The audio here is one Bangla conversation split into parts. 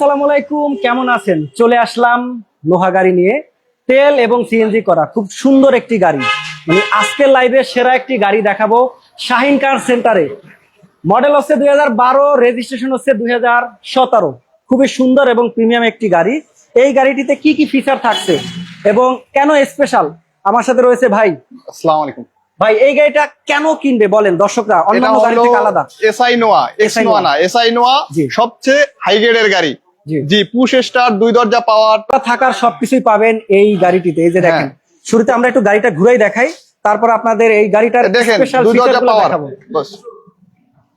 আসসালামু আলাইকুম, কেমন আছেন? চলে আসলাম লোহা গাড়ি নিয়ে, তেল এবং সিএনজি করা খুব সুন্দর একটি গাড়ি। মানে আজকের লাইভে সেরা একটি গাড়ি দেখাবো শাহিন কার সেন্টারে। মডেল হচ্ছে 2012, রেজিস্ট্রেশন হচ্ছে 2017। খুবই সুন্দর এবং প্রিমিয়াম একটি গাড়ি। এই গাড়িটিতে কি কি ফিচার থাকছে এবং কেন স্পেশাল, আমার সাথে রয়েছে ভাই। আসসালামু আলাইকুম ভাই, এই গাড়িটা কেন কিনবে বলেন দর্শকরা? অন্যান্য গাড়ি থেকে আলাদা। এসআই নোয়া, এক্স নোয়া না, এসআই নোয়া সবচেয়ে হাই গ্রেডের গাড়ি। জি, পুশ স্টার্ট, 2 দরজা পাওয়ার থাকার সবকিছুই পাবেন এই গাড়িটিতে। এই যে দেখেন, শুরুতে আমরা একটু গাড়িটা ঘুরাই দেখাই, তারপর আপনাদের এই গাড়িটার স্পেশাল ফিচারগুলো দেখাবো।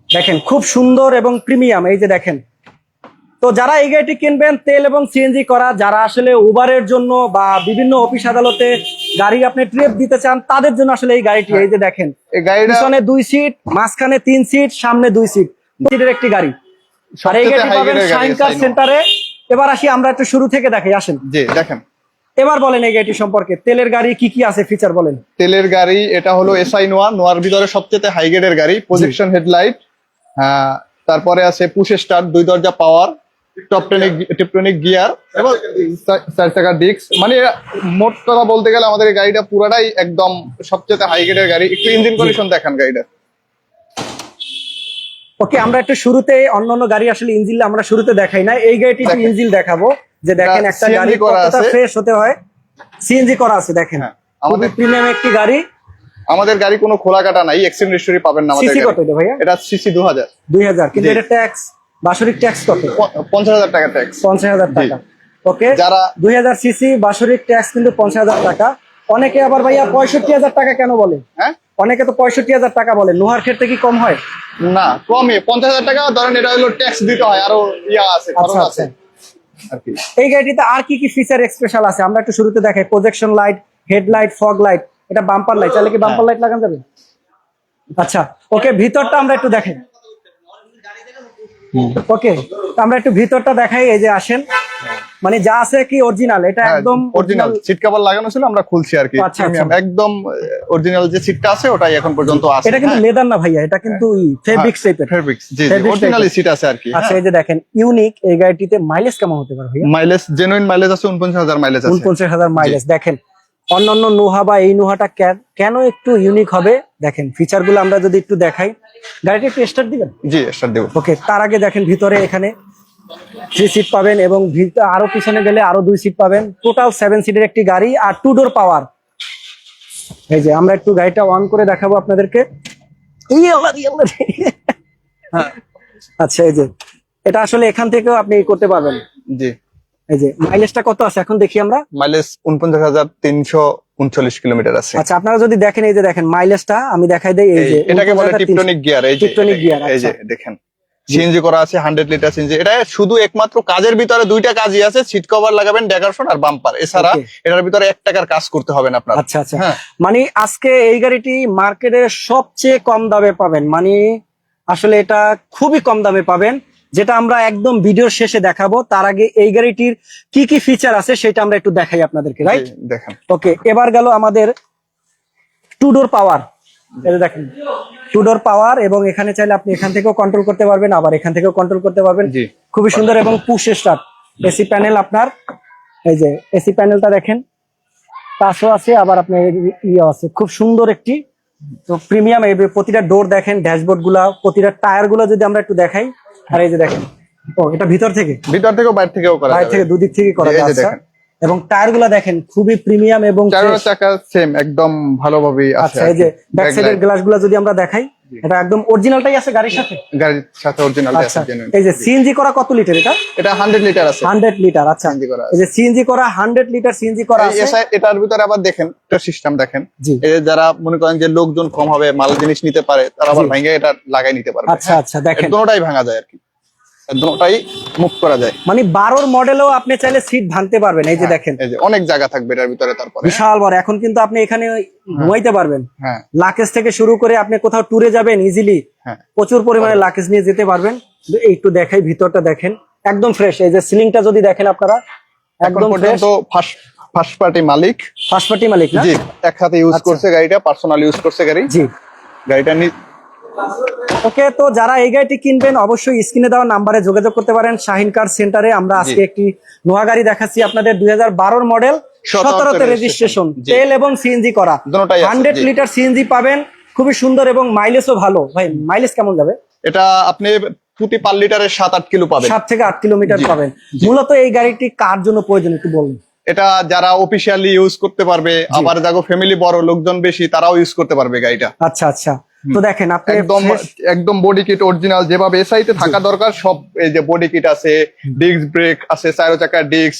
দেখেন খুব সুন্দর এবং প্রিমিয়াম। এই যে দেখেন, তো যারা এই গাড়িটি কিনবেন তেল এবং সিএনজি করা, যারা আসলে উবারের জন্য বা বিভিন্ন অফিস আদালতে গাড়ি আপনি ট্রিপ দিতে চান, তাদের জন্য আসলে এই গাড়িটি। এই যে দেখেন, পিছনে 2 সিট, মাঝখানে 3 সিট, সামনে 2 সিট, সিটের একটি গাড়ি। আর এই গাড়িটি পাবেন শাহিন কার সেন্টারে। এবার আসি আমরা একটু শুরু থেকে দেখাই, আসেন। জি দেখেন, এবার বলেন এই গাড়িটি সম্পর্কে, তেলের গাড়ি কি কি আছে ফিচার বলেন। তেলের গাড়ি, এটা হলো এসআই নোয়া, নোয়ার ভিতরে সবচেয়ে হাই গ্রেডের গাড়ি। প্রজেকশন হেডলাইট, তারপরে আছে পুশ স্টার্ট, 2 দরজা পাওয়ার, টিপটনিক গিয়ার এবং 4 চাকার ডিস্ক। মানে মোট কথা বলতে গেলে আমাদের এই গাড়িটা পুরাটাই একদম সবচেয়ে হাই গ্রেডের গাড়ি। একটু ইঞ্জিন কন্ডিশন দেখান গাড়িটা। ওকে, আমরা একটু শুরুতে অন্যান্য গাড়ি আসলে ইঞ্জিন আমরা শুরুতে দেখাই না, এই গাড়িটি ইঞ্জিন দেখাবো। যে দেখেন একটা গাড়ি কতটা ফ্রেশ হতে হয়, সিএনজি করা আছে। দেখেন আমাদের প্রিমিয়াম একটি গাড়ি। আমাদের গাড়ি কোনো খোলা কাটা নাই, এক্সচেঞ্জ হিস্টরি পাবেন না আমাদের সিসি কত এটা ভাইয়া? এটা সিসি 2000 কিন্তু এটা ট্যাক্স, বাৎসরিক ট্যাক্স কত? 50,000 টাকা ট্যাক্স। 50,000 টাকা। ওকে, যারা 2000 সিসি, বাৎসরিক ট্যাক্স কিন্তু 50,000 টাকা। অনেকে আবার ভাইয়া 65,000 টাকা কেন বলে? হ্যাঁ, অনেকে তো 65,000 টাকা বলে। লোহার ক্ষেত্রে কি কম হয়? না, কমে 50,000 টাকা ধরেন। এটা হলো ট্যাক্স দিতে হয়, আরো ইয়া আছে, খরচ আছে আর কি। এই গাড়িতে আর কি কি ফিচার স্পেশাল আছে আমরা একটু শুরুতে দেখাই। Projection light, headlight, fog light, এটা বাম্পার লাইট। চাইলে কি বাম্পার লাইট লাগানো যাবে? আচ্ছা, ওকে, ভিতরটা আমরা একটু দেখাই। ওকে, আমরা একটু ভিতরটা দেখাই। এই যে আসেন, মানে যা আছে কি অরিজিনাল, এটা একদম অরিজিনাল। সিট কভার লাগানো ছিল, আমরা খুলছি আর কি। একদম অরিজিনাল যে সিটটা আছে ওটাই এখন পর্যন্ত আছে। এটা কিন্তু লেদার না ভাইয়া, এটা কিন্তু ফেব্রিক্স টাইপের। ফেব্রিক্স, জি জি, অরিজিনাল সিট আছে আর কি। আচ্ছা, এই যে দেখেন, ইউনিক এই গাড়িটিতে মাইলেজ কেমন হতে পারে ভাইয়া? মাইলেজ জেনুইন মাইলেজ আছে, 49,000 মাইলেজ আছে। 49,000 মাইলেজ। দেখেন অন্যান্য নোহা বা এই নোহাটা কেন একটু ইউনিক হবে, দেখেন ফিচার গুলো আমরা যদি একটু দেখাই। গাড়িটা একটু স্টার্ট দিবেন? জি, স্টার্ট দেব। ওকে, তার আগে দেখেন ভিতরে এখানে 3 সিট পাবেন এবং আরো পিছনে গেলে আরো 2 সিট পাবেন। টোটাল 7 সিটের একটি গাড়ি আর 2 ডোর পাওয়ার। এই যে আমরা একটু গাড়িটা অন করে দেখাবো আপনাদেরকে। আচ্ছা, এই যে এটা আসলে এখান থেকেও আপনি করতে পারবেন। জি, এই যে মাইলেজটা কত আছে এখন দেখি আমরা। মাইলেজ 49,339 কিলোমিটার আছে। আচ্ছা, আপনারা যদি দেখেন, এই যে দেখেন মাইলেজটা আমি দেখাই দেই। এই যে এটাকে বলে টিপটনিক গিয়ার। এই যে টিপটনিক গিয়ার, এই যে দেখেন সিএনজি করা আছে, 100 লিটার সিএনজি। এটা শুধু একমাত্র কাজের ভিতরে 2টা কাজই আছে, সিট কভার লাগাবেন, ডেকারশন আর বাম্পার। এছাড়া এটার ভিতরে 1 টাকার কাজ করতে হবে না আপনার। আচ্ছা আচ্ছা, মানে আজকে এই গাড়িটি মার্কেটে সবচেয়ে কম দামে পাবেন। মানে আসলে এটা খুবই কম দামে পাবেন, যেটা আমরা একদম ভিডিওর শেষে দেখাবো। তার আগে এই গাড়িটির কি কি ফিচার আছে সেটা আমরা একটু দেখাই আপনাদেরকে, রাইট? দেখেন। ওকে, এবার গেল আমাদের 2 ডোর পাওয়ার। এই দেখেন 2 ডোর পাওয়ার, এবং এখানে চাইলে আপনি এখান থেকেও কন্ট্রোল করতে পারবেন, আবার এখান থেকেও কন্ট্রোল করতে পারবেন। খুবই সুন্দর। এবং পুশ স্টার্ট, এসি প্যানেল আপনার। এই যে এসি প্যানেলটা দেখেন, টাচও আছে, আবার আপনার ইয়ে আছে। খুব সুন্দর একটি তো প্রিমিয়াম। এই প্রতিটা ডোর দেখেন, ড্যাশবোর্ড গুলা, প্রতিটা টায়ার গুলা যদি আমরা একটু দেখাই। আর এই যে দেখেন, এটা ভিতর থেকেও বাইরে থেকেও করা যাবে, বাইরে থেকে দুদিক থেকে করা যাচ্ছে। এবং টায়ার গুলা দেখেন খুবই প্রিমিয়াম এবং চাকা সেম একদম ভালোভাবেই আছে। আচ্ছা, এই যে ব্যাক সাইডের গ্লাস গুলা যদি আমরা দেখাই, এটা একদম অরিজিনালটাই আছে গাড়ির সাথে। অরিজিনাল আছে। এই যে সিএনজি করা কত লিটার? এটা 100 লিটার আছে। 100 লিটার। আচ্ছা, এই যে সিএনজি করা 100 লিটার সিএনজি করা আছে। এটার ভিতরে আবার দেখেন একটা সিস্টেম দেখেন। এই যে যারা মনে করেন যে লোকজন কম হবে, মাল জিনিস নিতে পারে, তারা আবার ভাঙে এটা লাগাই নিতে পারবে। আচ্ছা আচ্ছা, দেখেন দুটোটাই ভাঙা যায় আর কি, দুটোটাই মুভ করা যায়। মানে 12 মডেলেও আপনি চাইলে সিট ভাঙতে পারবেন। এই যে দেখেন, এই যে অনেক জায়গা থাকবে এটার ভিতরে। তারপরে বিশাল বড়। এখন কিন্তু আপনি এখানে ঘুমাইতে পারবেন। লাকেজ থেকে শুরু করে আপনি কোথাও ট্যুরে যাবেন ইজিলি, প্রচুর পরিমাণে লাকেজ নিয়ে যেতে পারবেন। একটু দেখাই ভিতরটা, দেখেন একদম ফ্রেশ। এই যে সিলিংটা যদি দেখেন আপনারা, একদম ফ্রেশ। ফার্স্ট পার্টি মালিক না? জি, একসাথে ইউজ করছে গাড়িটা, পার্সোনাল ইউজ করছে গাড়ি। জি, গাড়িটা ওকে, তো যারা এই গাড়িটি কিনবেন অবশ্যই স্ক্রিনে দেওয়া নাম্বারে যোগাযোগ করতে পারেন শাহিন কার সেন্টারে। আমরা আজকে একটি নোয়া গাড়ি দেখাচ্ছি আপনাদের 2012 মডেল, 17তে রেজিস্ট্রেশন, তেল এবং সিএনজি করা, 100 লিটার সিএনজি পাবেন, খুবই সুন্দর এবং মাইলেজও ভালো। ভাই মাইলেজ কেমন যাবে? এটা আপনি প্রতি পার লিটারে 7-8 কিলো পাবেন, 7 থেকে 8 কিলোমিটার পাবেন। মূলত এই গাড়িটি কার জন্য প্রয়োজন একটু বলুন। এটা যারা অফিসিয়ালি ইউজ করতে পারবে, আবার যাগো ফ্যামিলি বড় লোকজন বেশি তারাও ইউজ করতে পারবে গাড়িটা। আচ্ছা আচ্ছা, তো দেখেন আপনি একদম বডি কিট অরিজিনাল যেভাবে এসআই তে থাকা দরকার সব, এই যে বডি কিট আছে, ডিস্ক ব্রেক আছে, চারো চাকার ডিস্ক,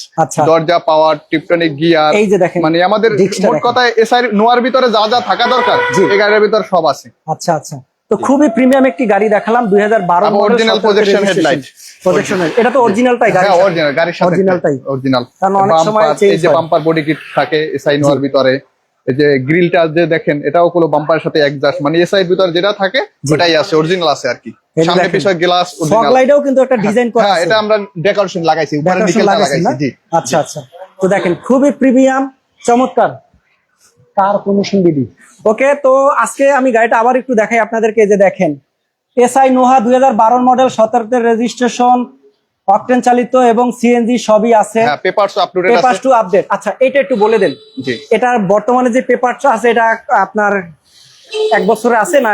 দরজা পাওয়ার, টিপটনিক গিয়ার, এই যে দেখেন মানে আমাদের মোট কথায় এসআই নোয়ার ভিতরে যা যা থাকা দরকার এই গাড়ির ভিতরে সব আছে। আচ্ছা আচ্ছা, তো খুবই প্রিমিয়াম একটি গাড়ি দেখালাম 2012 model, original projection headlight, projection এটা তো অরিজিনালটাই গাড়ি, হ্যাঁ অরিজিনাল গাড়ির সাথে অরিজিনালটাই অরিজিনাল। কারণ অনেক সময় এই যে বাম্পার বডি কিট থাকে এসআই নোয়ার ভিতরে, এই যে গ্রিলটা যে দেখেন এটাও কোনো বাম্পারের সাথে অ্যাডজাস্ট, মানে এসআই এর ভিতরে যেটা থাকে ওটাই আছে, অরিজিনাল আছে আর কি। সামনে পিছনে গ্লাস অরিজিনাল, ফগ লাইটও কিন্তু একটা ডিজাইন করা আছে, হ্যাঁ এটা আমরা ডেকোরেশন লাগাইছি, উপরে নিকেলটা লাগাইছি। জি আচ্ছা আচ্ছা, তো দেখেন খুবই প্রিমিয়াম চমৎকার কার প্রমোশন বিডি। ওকে, তো আজকে আমি গাড়িটা আবার একটু দেখাই আপনাদেরকে। যে দেখেন SI Noha 2012 model, 17তে registration, octane চালিত এবং সিএনজি সবই আছে, পেপারস আপডেট আছে, পেপারস টু আপডেট। আচ্ছা এটা একটু বলে দেন, জি এটার বর্তমানে যে পেপারটা আছে এটা আপনার 1 বছরে আছে না?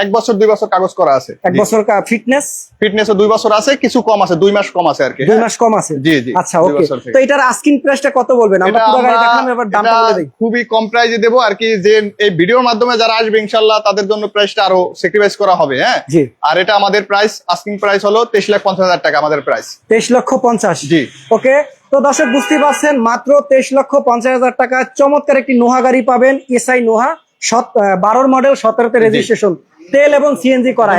1 বছর 2 বছর কাগজ করা আছে। 1 বছর ফিটনেস 2 বছর আছে, কিছু কম আছে, 2 মাস কম আছে আর কি, 2 মাস কম আছে। জি জি, আচ্ছা ওকে, তো এটার আস্কিং প্রাইসটা কত বলবেন? আমরা পুরো গাড়ি দেখলাম, এবার দামটা বলে দেই। খুবই কম প্রাইসে দেব আর কি, যে এই ভিডিওর মাধ্যমে যারা আসবে ইনশাআল্লাহ তাদের জন্য প্রাইসটা আরো স্যাক্রিফাইস করা হবে। হ্যাঁ জি, আর এটা আমাদের প্রাইস, আস্কিং প্রাইস হলো 23,50,000 টাকা আমাদের প্রাইস, 23,50,000। জি ওকে, তো দর্শক বুঝতে পারছেন মাত্র 23,50,000 টাকা চমৎকার একটি নোহা গাড়ি পাবেন। এসআই নোহা 12 মডেল, 17তে রেজিস্ট্রেশন, তেল এবং সিএনজি করা,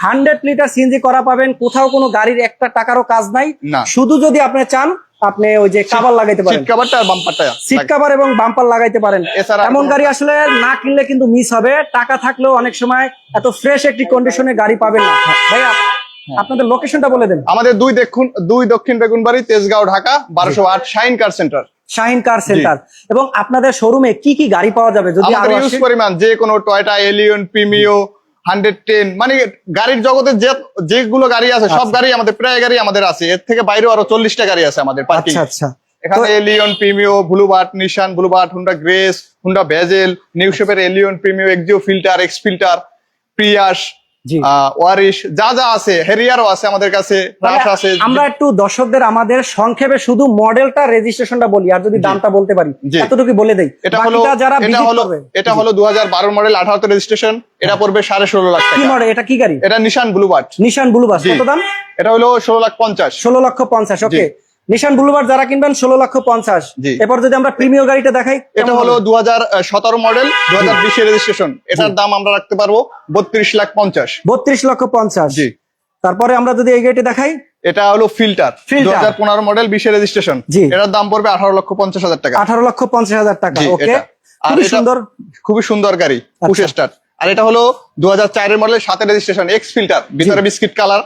100 লিটার সিএনজি করা পাবেন। কোথাও কোনো গাড়ির একটা টাকারও কাজ নাই, শুধু যদি আপনি চান আপনি ওই যে কভার লাগাইতে পারেন, সিট কভারটা আর বাম্পারটা, সিট কভার এবং বাম্পার লাগাইতে পারেন। এমন গাড়ি আসলে না কিনলে কিন্তু মিস হবে, টাকা থাকলেও অনেক সময় এত ফ্রেশ একটি কন্ডিশনে গাড়ি পাবেন না। ভাইয়া আপনাদের লোকেশনটা বলে দেন। আমাদের দুই দক্ষিণ Begunbari, Tejgaon, Dhaka 1208, Shahin car centre, Shahin car centre. এবং আপনাদের শোরুমে কি কি গাড়ি পাওয়া যাবে? যদি আমাদের ইউজ পরিমাণ যে কোনো টয়োটা এলিয়ন, প্রিমিও, 110, মানে গাড়ির জগতে যেগুলো গাড়ি আছে সব গাড়ি আমাদের, প্রায় গাড়ি আমাদের আছে, এর থেকে বাইরেও আরো 40টা গাড়ি আছে আমাদের পার্কিং। আচ্ছা আচ্ছা, এখানে Allion, Premio, Bluebird, Nissan Bluebird, Honda Grace, Honda Vezel, new শেপের Allion, Premio, Axio Fielder, X Fielder, Prius, ওয়ারিশ, যা যা আছে, হেরিয়ারও আছে আমাদের কাছে, রাশ আছে। আমরা একটু দর্শকদের আমাদের সংক্ষেপে শুধু মডেলটা, রেজিস্ট্রেশনটা বলি, আর যদি দামটা বলতে পারি এতটুকু বলে দেই। এটা হলো 2012 মডেল, 18তে রেজিস্ট্রেশন, এটা পড়বে 16.5 লাখ টাকা। কি মডেল এটা? কি গাড়ি? এটা নিশান ব্লুবার্ড। নিশান ব্লুবার্ড কত দাম? এটা হলো 16,50,000। 16,50,000। ওকে, নিশান ব্লুবার্ড যারা কিনবেন 16,50,000। এরপর যদি আমরা প্রিমিয়াম গাড়িটা দেখাই, এটা হলো 2017 মডেল, 2020 রেজিস্ট্রেশন, এটার দাম আমরা রাখতে পারবো 32,50,000। 32,50,000। জি, তারপরে আমরা যদি এই গাড়িটা দেখাই, এটা হলো ফিল্টার, 2015 মডেল, 20 রেজিস্ট্রেশন, এটার দাম পড়বে 18,50,000 টাকা। 18,50,000 টাকা। ওকে, খুবই সুন্দর, খুবই সুন্দর গাড়ি, পুশ স্টার্ট। আর এটা হলো 2004 মডেল, 7 রেজিস্ট্রেশন, এক্স ফিল্টার, ভিতরে বিস্কিট কালার,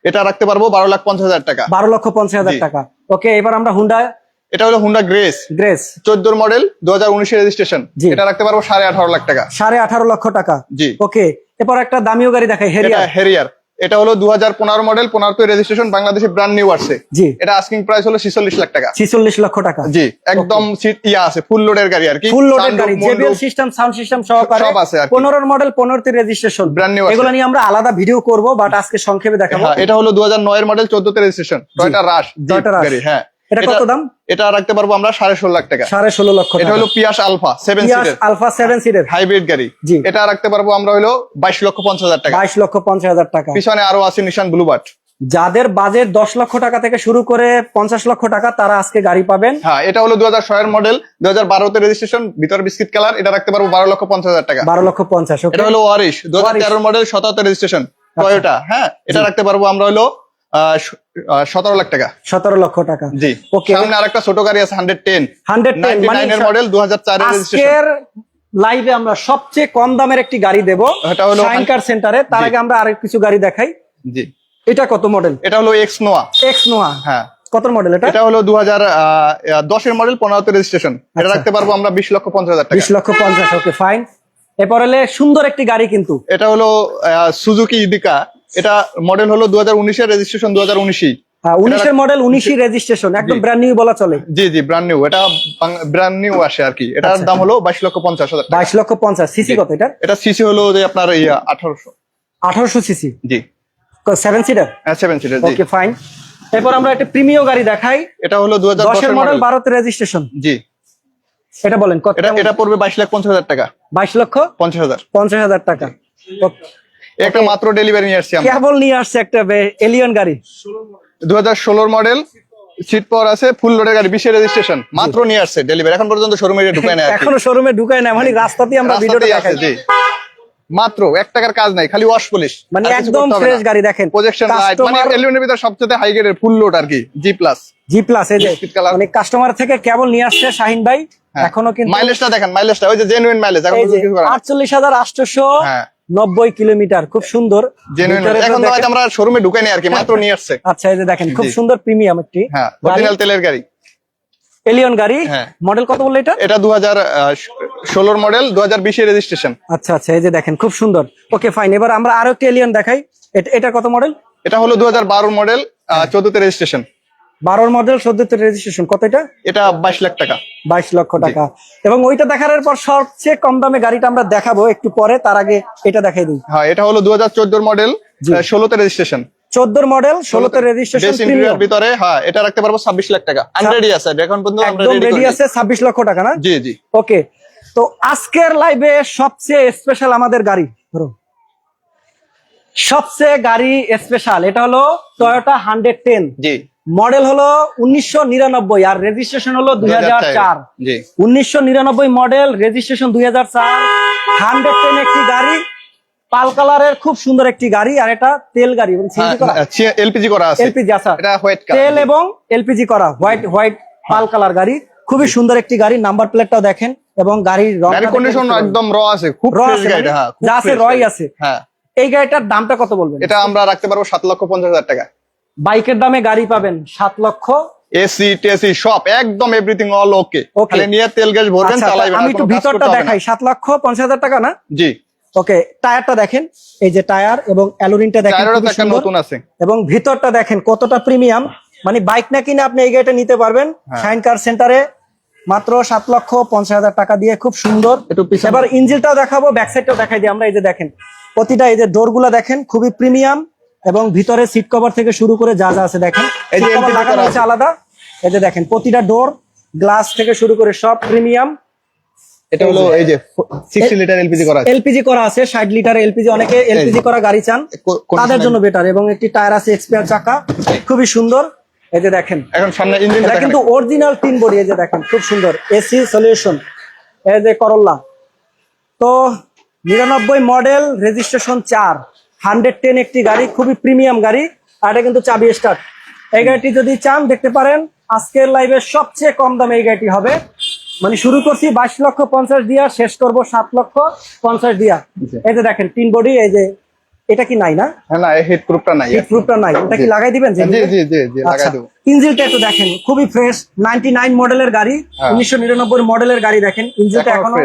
এটা রাখতে পারবো 12,50,000 টাকা। 12,50,000 টাকা। ওকে, এবার আমরা হুন্ডা, এটা হলো হুন্ডা গ্রেস 14 মডেল, 2019 রেজিস্ট্রেশন, এটা রাখতে পারবো 18.5 লাখ টাকা। 18.5 লক্ষ টাকা। জি, ওকে, এরপর একটা দামিও গাড়ি দেখাই, হেরিয়ার। এটা হলো 2015 মডেল, 15তে রেজিস্ট্রেশন, বাংলাদেশে ব্র্যান্ড নিউ আসছে। জি, এটা আস্কিং প্রাইস হলো 46 লাখ টাকা। 46 লক্ষ টাকা। জি, একদম সিট আছে, ফুল লোডের গাড়ি আর কি, ফুল লোডের গাড়ি, জেবিএল সিস্টেম, সাউন্ড সিস্টেম সহকারে সব আছে। 15 মডেল, 15তে রেজিস্ট্রেশন, ব্র্যান্ড নিউ। এগুলো নিয়ে আমরা আলাদা ভিডিও করব, বাট আজকে সংক্ষেপে দেখাবো। এটা হলো 2009 মডেল, 14তে রেজিস্ট্রেশন, টয়োটা রাশ গাড়ি। হ্যাঁ, এটা কত দাম? এটা রাখতে পারবো আমরা 16.5 লাখ টাকা। 16.5 লক্ষ টাকা। এটা হলো Prius alpha 7 seater, alpha 7 seater hybrid গাড়ি। এটা রাখতে পারবো আমরা হলো 22,50,000 টাকা। 22,50,000 টাকা। পিছনে আরো আছে নিশান ব্লুবার্ড। যাদের বাজেট 10 লক্ষ টাকা থেকে শুরু করে 50 লক্ষ টাকা, তারা আজকে গাড়ি পাবেন। হ্যাঁ, এটা হলো 2006 মডেল, 2012তে রেজিস্ট্রেশন, ভিতর বিস্কিট কালার, এটা রাখতে পারবো 12,50,000 টাকা। 12,50,000। এটা হলো ওয়ারিশ, 2013 মডেল, 17তে রেজিস্ট্রেশন, টয়োটা। হ্যাঁ, এটা রাখতে পারবো আমরা হলো 17 লাখ টাকা। 17 লক্ষ টাকা। জি, ওকে। সামনে আরেকটা ছোট গাড়ি আছে, 110 99 মডেল, 2004 এর রেজিস্ট্রেশন। আজকের লাইভে আমরা সবচেয়ে কম দামের একটি গাড়ি দেব, এটা হলো শাইন কার সেন্টারে। তার আগে আমরা আরেক কিছু গাড়ি দেখাই। জি, এটা কত মডেল? এটা হলো এক্স নোয়া। হ্যাঁ, কত মডেল এটা? এটা হলো 2010 এর মডেল, 15তে রেজিস্ট্রেশন, এটা রাখতে পারবো আমরা 20,50,000 টাকা। 20,50,000। ওকে, ফাইন। এরপর হলে সুন্দর একটি গাড়ি কিন্তু এটা হলো সুজুকি ইদিকা। এটা মডেল হলো 2019 রেজিস্ট্রেশন 2019। 19-এর মডেল 19 রেজিস্ট্রেশন, একদম ব্র্যান্ড নিউ বলা চলে। জি জি, ব্র্যান্ড নিউ। এটা ব্র্যান্ড নিউ আসে আর কি। এটার দাম হলো 22,50,000 টাকা। 22,50,000। সিসি কত এটা? এটা সিসি হলো যে আপনার 1800 সিসি। জি, 7 সিটার। 7 সিটার। জি, ওকে ফাইন। এরপর আমরা একটা প্রিমিয়াম গাড়ি দেখাই। এটা হলো 10 এর 2010 মডেল, মডেল। 12 রেজিস্ট্রেশন। জি, এটা বলেন কত? এটা পড়বে 22,50,000 টাকা। 22,50,000 টাকা। একটা মাত্র ডেলিভারি নিয়ে আসছি আমরা। কেবল নিয়ে আসছে একটা এলিয়ন গাড়ি, 2016 মডেল, সিট পাওয়ার আছে, ফুল লোডের গাড়ি, 20 রেজিস্ট্রেশন, মাত্র নিয়ে আসছে ডেলিভারি। এখন পর্যন্ত শোরুমে ঢুকায় না আর কি। এখনো শোরুমে ঢুকায় না, মানে রাস্তাতেই আমরা ভিডিওটা রাস্তাতেই আছে। দেখাই। জি, মাত্র 1 টাকার কাজ নাই, খালি ওয়াশ পলিশ, মানে একদম ফ্রেশ গাড়ি। দেখেন প্রজেকশন লাইট, মানে এলিয়নের ভিতর সবচেয়ে হাই গ্রেডের ফুল লোড আর কি, জি প্লাস। এই যে মানে কাস্টমার থেকে কেবল নিয়ে আসছে শাহিন ভাই। এখনো কিন্তু মাইলেজটা দেখেন, মাইলেজটা ওই যে জেনুইন মাইলেজ। এখন এই যে কিছু করা 48,890 কিলোমিটার, খুব সুন্দর জেনুইন। এখন তো হয়তো আমরা শোরুমে ঢুকাই নাই আর কি, মাত্র নিয়ে আসছে। আচ্ছা, এই যে দেখেন খুব সুন্দর প্রিমিয়াম একটি অরিজিনাল তেলের গাড়ি, এলিয়ন গাড়ি। মডেল কত বললে এটা? এটা 2016 মডেল, 2020 রেজিস্ট্রেশন। আচ্ছা আচ্ছা, এই যে দেখেন খুব সুন্দর। Okay fine. এবার আমরা আরো একটা এলিয়ন দেখাই। এটা কত মডেল? এটা হলো 2012 মডেল, 14 রেজিস্ট্রেশন। 12 model, 14 registration. কত এটা? এটা 22 লাখ টাকা। 22 লক্ষ টাকা। এবং ওইটা দেখানোর পর সবচেয়ে কম দামে গাড়িটা আমরা দেখাবো একটু পরে, তার আগে এটা দেখাই দিই। হ্যাঁ, এটা হলো 2014 model, 16 registration. 14 model, 16 registration premium ভিতরে। হ্যাঁ, এটা রাখতে পারবো 26 লাখ টাকা। রেডি আছে এখন পর্যন্ত, আমরা রেডি আছে 26 লক্ষ টাকা না? জি জি। ওকে, তো আজকের লাইভে সবচেয়ে স্পেশাল আমাদের গাড়ি, ধরো সবচেয়ে গাড়ি স্পেশাল, এটা হলো টয়োটা 110। জি, মডেল হলো 1999 আর রেজিস্ট্রেশন হলো 2004। জি, 1999 মডেল, রেজিস্ট্রেশন 2004। 110 একটি গাড়ি, পাল কালারের খুব সুন্দর একটি গাড়ি। আর এটা তেল গাড়ি এবং সিএনজি করা, এলপিজি করা আছে। এলপিজি আছে, এটা হোয়াইট কালার, তেল এবং এলপিজি করা, হোয়াইট পাল কালার গাড়ি। খুবই সুন্দর একটি গাড়ি। নাম্বার প্লেটটাও দেখেন এবং গাড়ির রং, গাড়ি কন্ডিশন একদম র আছে, খুব ফ্রেশ গাড়ি। হ্যাঁ, যা আছে রই আছে। হ্যাঁ, এই গাড়িটার দামটা কত বলবেন? এটা আমরা রাখতে পারবো 7,50,000 টাকা। বাইকের দামে গাড়ি পাবেন 7 লক্ষ। এসি টেসি সব একদম এভরিথিং অল ওকে। খালি নিয়ে তেল গ্যাস ভরবেন, চালাবেন। আমি একটু ভিতরটা দেখাই। 7,50,000 টাকা না? জি। ওকে, টায়ারটা দেখেন, এই যে টায়ার এবং অ্যালুরিনটা দেখেন, খুবই সুন্দর। নতুন আছে। এবং ভিতরটা দেখেন কতটা প্রিমিয়াম। মানে বাইক না কিনে আপনি এই গাড়িটা নিতে পারবেন শাইন কার সেন্টারে মাত্র 7,50,000 টাকা দিয়ে। খুব সুন্দর। এবার ইঞ্জিনটাও দেখাবো, ব্যাক সাইডটাও দেখাই দিই আমরা। এই যে দেখেন প্রতিটা, এই যে ডোর গুলা দেখেন খুবই প্রিমিয়াম, এবং ভিতরে সিট কভার থেকে শুরু করে যা যা আছে দেখেন, এই যে লাগানো আছে আলাদা। এই যে দেখেন প্রতিটা ডোর, গ্লাস থেকে শুরু করে সব প্রিমিয়াম। এটা হলো এই যে 60 লিটার এলপিজি করা আছে। এলপিজি করা আছে 60 লিটার এলপিজি। অনেকে এলপিজি করা গাড়ি চান, তাদের জন্য বেটার। এবং একটি টায়ার আছে এক্সপায়ার চাকা, খুবই সুন্দর। এই যে দেখেন এখন সামনে ইঞ্জিন, এটা কিন্তু অরিজিনাল তিন বডি। এই যে দেখেন খুব সুন্দর এসি সলিউশন। এই যে করোলা, তো 99 মডেল, রেজিস্ট্রেশন 4, 110 একটি গাড়ি, খুবই প্রিমিয়াম গাড়ি। আর এটা কিন্তু চাবি স্টার্ট। এই গাড়িটি যদি চান দেখতে পারেন। আজকের লাইভে সবচেয়ে কম দামে এই গাড়িটি হবে। মানে শুরু করছি 22,50,000 দিয়া, শেষ করবো 7,50,000 দিয়া। এই যে দেখেন তিন বডি। এই যে এটা কি নাই না? না, হিট প্রুফটা নাই। হিট প্রুফটা নাই, এটা কি লাগাই দিবেন? জি জি জি জি, লাগাই দেব। ইঞ্জিনটা একটু দেখেন, খুবই ফ্রেশ। 99 মডেলের গাড়ি, 1999 মডেলের গাড়ি। দেখেন ইঞ্জিনটা এখনো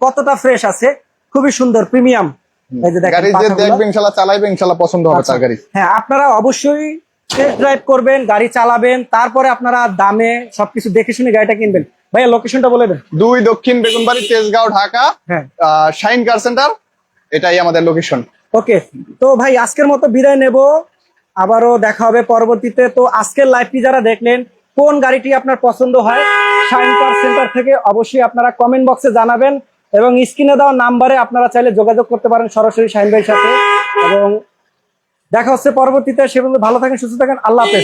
কতটা ফ্রেশ আছে, খুবই সুন্দর প্রিমিয়াম। এই যে দেখেন, গাড়ি যে দেখবেন ইনশাআল্লাহ, চালাবেন ইনশাআল্লাহ, পছন্দ হবে তার গাড়ি। হ্যাঁ, আপনারা অবশ্যই টেস্ট ড্রাইভ করবেন, গাড়ি চালাবেন, তারপরে আপনারা দামে সবকিছু দেখে শুনে গাড়িটা কিনবেন। ভাইয়া লোকেশনটা বলে দেন। 2 দক্ষিণ বেগুনবাড়ি, তেজগাঁও, ঢাকা। হ্যাঁ, শাইন কার সেন্টার, এটাই আমাদের লোকেশন। ওকে, তো ভাই আজকের মতো বিদায় নেব, আবারও দেখা হবে পরবর্তীতে। তো আজকের লাইভটি যারা দেখলেন, কোন গাড়িটি আপনার পছন্দ হয় শাইন কার সেন্টার থেকে অবশ্যই আপনারা কমেন্ট বক্সে জানাবেন, এবং স্ক্রিনে দেওয়া নাম্বারে আপনারা চাইলে যোগাযোগ করতে পারেন সরাসরি শাইন ভাইয়ের সাথে। এবং দেখা হচ্ছে পরবর্তীতে। সে পর্যন্ত ভালো থাকেন, সুস্থ থাকেন, আল্লাহ হাফেজ।